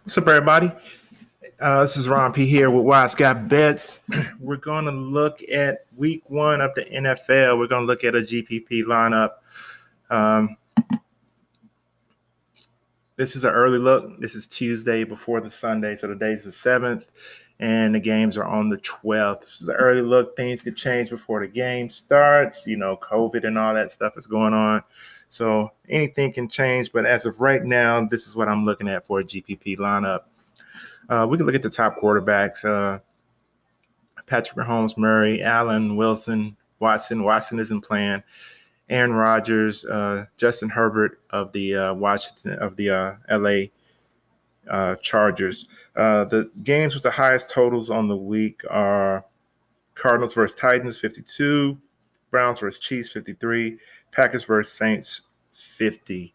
What's up, everybody? This is Ron P here with WiseGuyBets. We're going to look at week one of the NFL. We're going to look at a GPP lineup. Um, this is an early look. This is Tuesday before the Sunday, so today's the 7th, and the games are on the 12th. This is an early look. Things could change before the game starts. You know, COVID and all that stuff is going on. So anything can change, but as of right now, this is what I'm looking at for a GPP lineup. We can look at the top quarterbacks. Patrick Mahomes, Murray, Allen, Wilson, Watson. Watson isn't playing. Aaron Rodgers, Justin Herbert of the LA Chargers. The games with the highest totals on the week are Cardinals versus Titans, 52. Browns versus Chiefs, 53. Packers versus Saints, 50.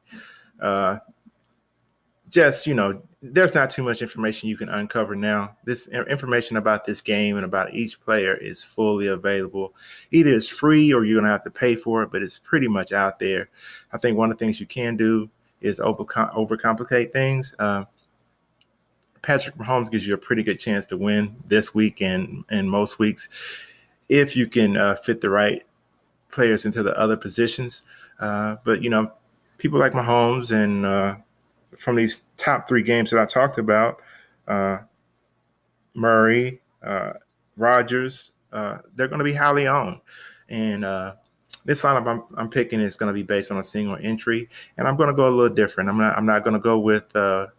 There's not too much information you can uncover now. This information about this game and about each player is fully available. Either it's free or you're going to have to pay for it, but it's pretty much out there. I think one of the things you can do is overcomplicate things. Patrick Mahomes gives you a pretty good chance to win this week and most weeks if you can fit the right players into the other positions. But people like Mahomes and from these top three games that I talked about, Murray, Rodgers, they're going to be highly owned. And this lineup I'm picking is going to be based on a single entry, and I'm going to go a little different. I'm not going to go with the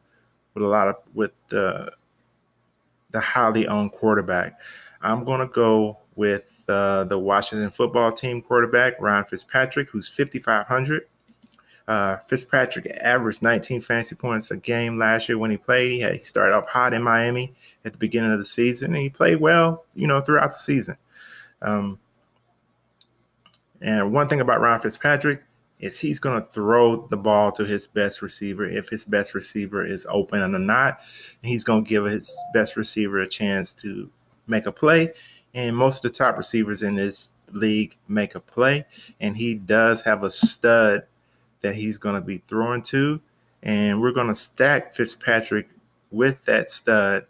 highly owned quarterback. I'm going to go with the Washington football team quarterback, Ryan Fitzpatrick, who's 5,500. Fitzpatrick averaged 19 fantasy points a game last year when he played. He started off hot in Miami at the beginning of the season, and he played well, throughout the season. And one thing about Ryan Fitzpatrick is he's going to throw the ball to his best receiver if his best receiver is open or not. And he's going to give his best receiver a chance to make a play. And most of the top receivers in this league make a play. And he does have a stud that he's going to be throwing to, and we're going to stack Fitzpatrick with that stud,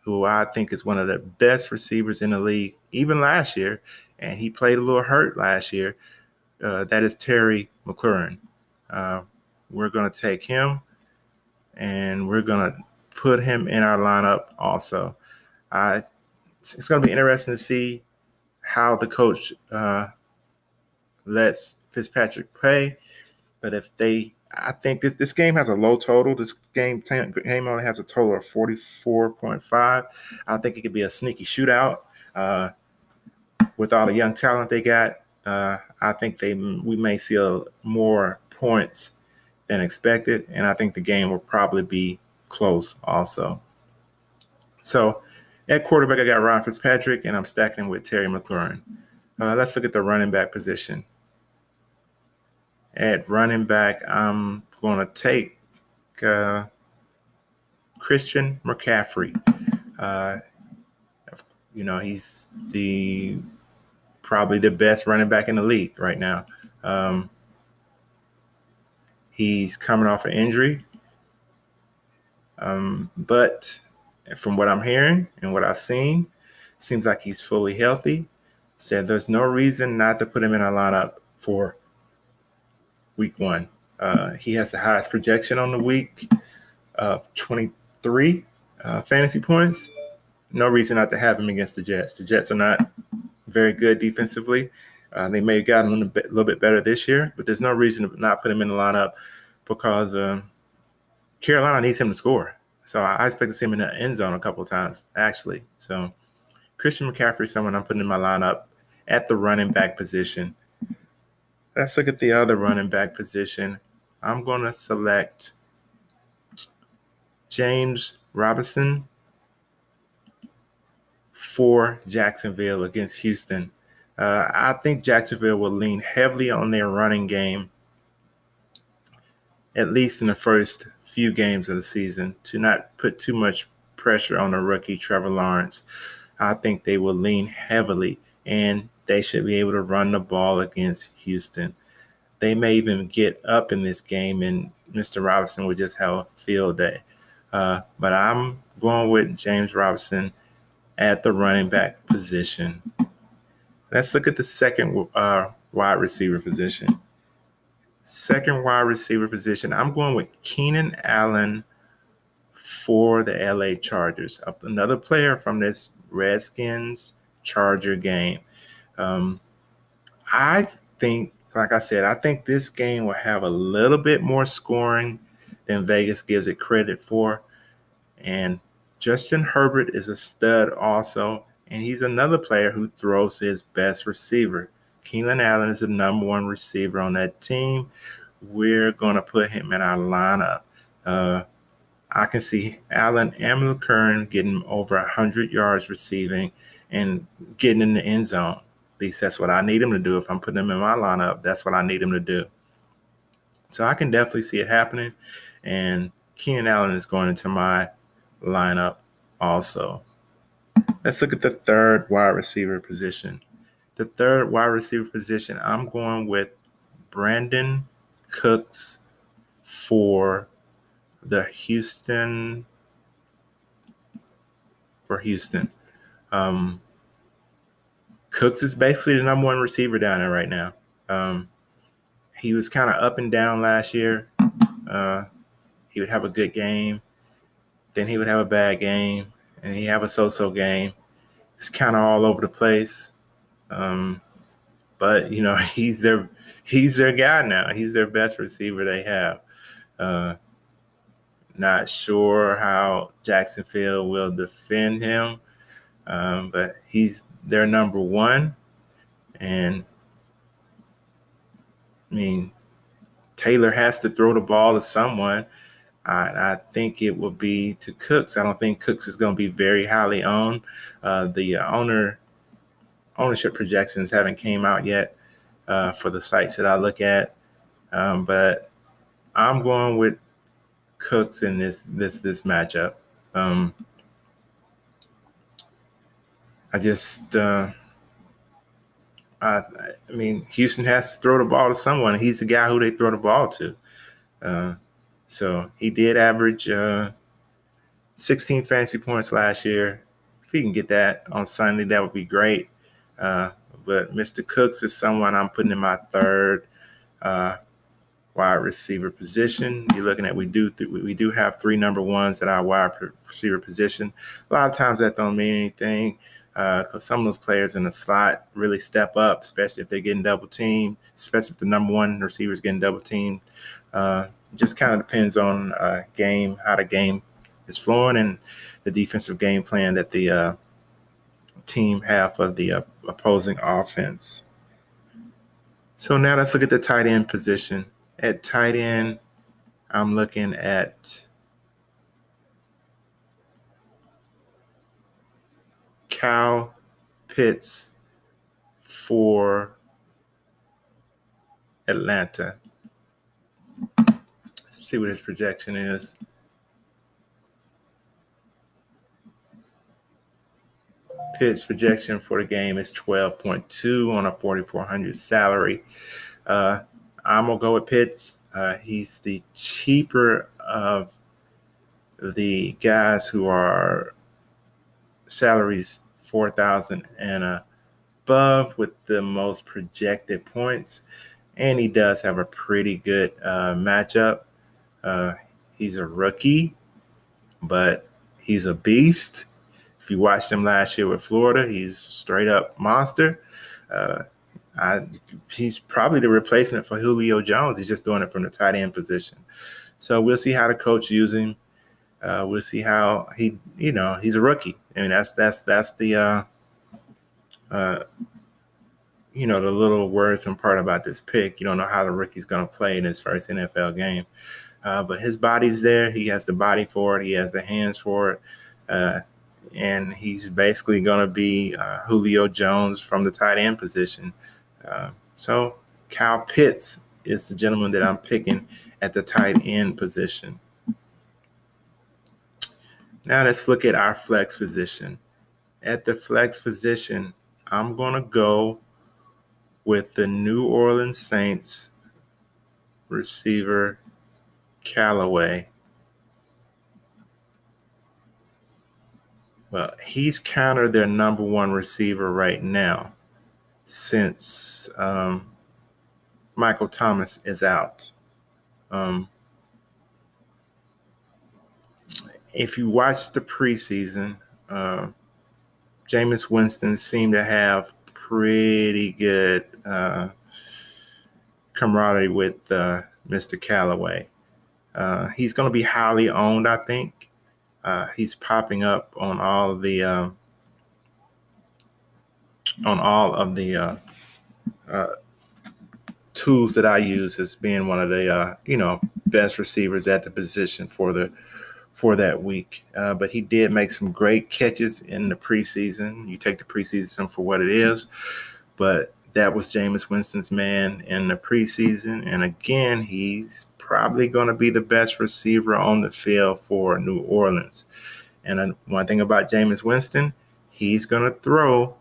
who I think is one of the best receivers in the league, even last year, and he played a little hurt last year. That is Terry McLaurin. We're going to take him, and we're going to put him in our lineup also. It's going to be interesting to see how the coach lets Fitzpatrick play. But I think this game has a low total. This game only has a total of 44.5. I think it could be a sneaky shootout with all the young talent they got. I think we may see more points than expected, and I think the game will probably be close also. So at quarterback, I got Ryan Fitzpatrick, and I'm stacking him with Terry McLaurin. Let's look at the running back position. At running back, I'm going to take Christian McCaffrey. He's probably the best running back in the league right now. He's coming off an injury, but from what I'm hearing and what I've seen, it seems like he's fully healthy. So there's no reason not to put him in our lineup for week one. He has the highest projection on the week of 23 fantasy points. No reason not to have him against the Jets. The Jets are not very good defensively. They may have gotten a little bit better this year, but there's no reason to not put him in the lineup because Carolina needs him to score. So I expect to see him in the end zone a couple of times, actually. So Christian McCaffrey is someone I'm putting in my lineup at the running back position. Let's look at the other running back position. I'm going to select James Robinson for Jacksonville against Houston. I think Jacksonville will lean heavily on their running game, at least in the first few games of the season, to not put too much pressure on the rookie Trevor Lawrence. I think they will lean heavily, and they should be able to run the ball against Houston. They may even get up in this game, and Mr. Robinson will just have a field day. But I'm going with James Robinson at the running back position. Let's look at the second wide receiver position. Second wide receiver position, I'm going with Keenan Allen for the LA Chargers. Another player from this Redskins Charger game. I think, like I said, I think this game will have a little bit more scoring than Vegas gives it credit for. And Justin Herbert is a stud also, and he's another player who throws his best receiver. Keenan Allen is the number one receiver on that team. We're going to put him in our lineup. I can see Allen and McCurran getting over 100 yards receiving and getting in the end zone. At least that's what I need him to do. If I'm putting him in my lineup, that's what I need him to do. So I can definitely see it happening. And Keenan Allen is going into my lineup also. Let's look at the third wide receiver position. The third wide receiver position, I'm going with Brandon Cooks for Houston. Cooks is basically the number one receiver down there right now. He was kind of up and down last year. He would have a good game, then he would have a bad game, and he'd have a so-so game. It's kind of all over the place. But he's their guy now. He's their best receiver they have. Not sure how Jacksonville will defend him, but he's their number one. And I mean, Taylor has to throw the ball to someone. I think it will be to Cooks. I don't think Cooks is going to be very highly owned. The ownership projections haven't came out yet for the sites that I look at, but I'm going with Cooks in this matchup. I mean, Houston has to throw the ball to someone. He's the guy who they throw the ball to. So he did average 16 fantasy points last year. If he can get that on Sunday, that would be great. But Mr. Cooks is someone I'm putting in my third wide receiver position. You're looking at we do have three number ones at our wide receiver position. A lot of times that don't mean anything because some of those players in the slot really step up, especially if they're getting double teamed, especially if the number one receiver is getting double teamed. Just kind of depends on how the game is flowing and the defensive game plan that the team have of the opposing offense. So now let's look at the tight end position. At tight end, I'm looking at Kyle Pitts for Atlanta. Let's see what his projection is. Pitt's projection for the game is 12.2 on a 4,400 salary. I'm going to go with Pitts. He's the cheaper of the guys who are salaries 4,000 and above with the most projected points. And he does have a pretty good matchup. He's a rookie, but he's a beast. If you watched him last year with Florida, he's a straight up monster. He's probably the replacement for Julio Jones. He's just doing it from the tight end position. So we'll see how the coach uses him. We'll see how he's a rookie. I mean, that's the the little worrisome part about this pick. You don't know how the rookie's going to play in his first NFL game. But his body's there. He has the body for it. He has the hands for it. And he's basically going to be Julio Jones from the tight end position. So Kyle Pitts is the gentleman that I'm picking at the tight end position. Now let's look at our flex position. At the flex position, I'm going to go with the New Orleans Saints receiver Callaway. Well, he's countered their number one receiver right now since Michael Thomas is out. If you watch the preseason, Jameis Winston seemed to have pretty good camaraderie with Mr. Callaway. He's going to be highly owned, I think. He's popping up on all of the tools that I use as being one of the best receivers at the position for that week. But he did make some great catches in the preseason. You take the preseason for what it is, but that was Jameis Winston's man in the preseason. And again, he's probably going to be the best receiver on the field for New Orleans. And one thing about Jameis Winston, he's going to throw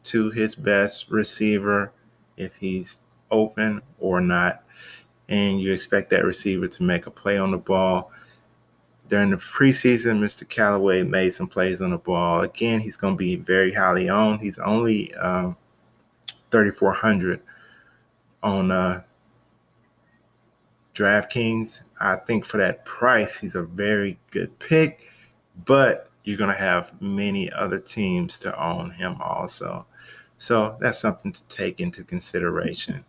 to his best receiver if he's open or not. And you expect that receiver to make a play on the ball. During the preseason, Mr. Callaway made some plays on the ball. Again, he's going to be very highly owned. He's only 3,400 on Draftkings. I think for that price, he's a very good pick, but you're going to have many other teams to own him also. So that's something to take into consideration.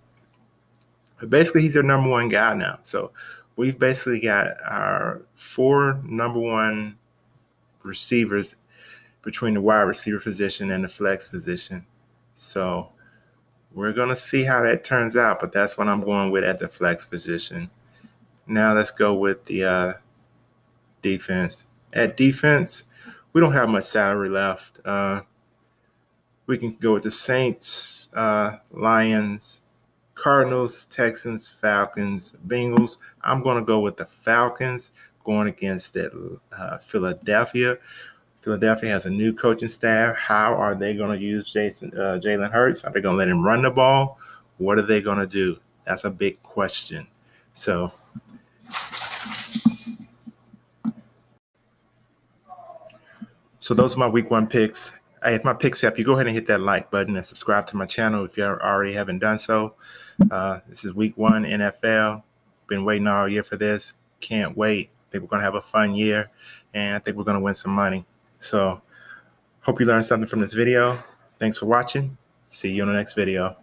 But basically, he's their number one guy now. So we've basically got our 4 number one receivers between the wide receiver position and the flex position. So we're going to see how that turns out, but that's what I'm going with at the flex position. Now let's go with the defense. At defense, we don't have much salary left. We can go with the Saints, Lions, Cardinals, Texans, Falcons, Bengals. I'm going to go with the Falcons going against Philadelphia. Philadelphia has a new coaching staff. How are they going to use Jalen Hurts? Are they going to let him run the ball? What are they going to do? That's a big question. So those are my week 1 picks. Hey, if my picks help you, go ahead and hit that like button and subscribe to my channel if you already haven't done so. This is week 1 NFL. Been waiting all year for this. Can't wait. I think we're going to have a fun year, and I think we're going to win some money. So hope you learned something from this video. Thanks for watching. See you on the next video.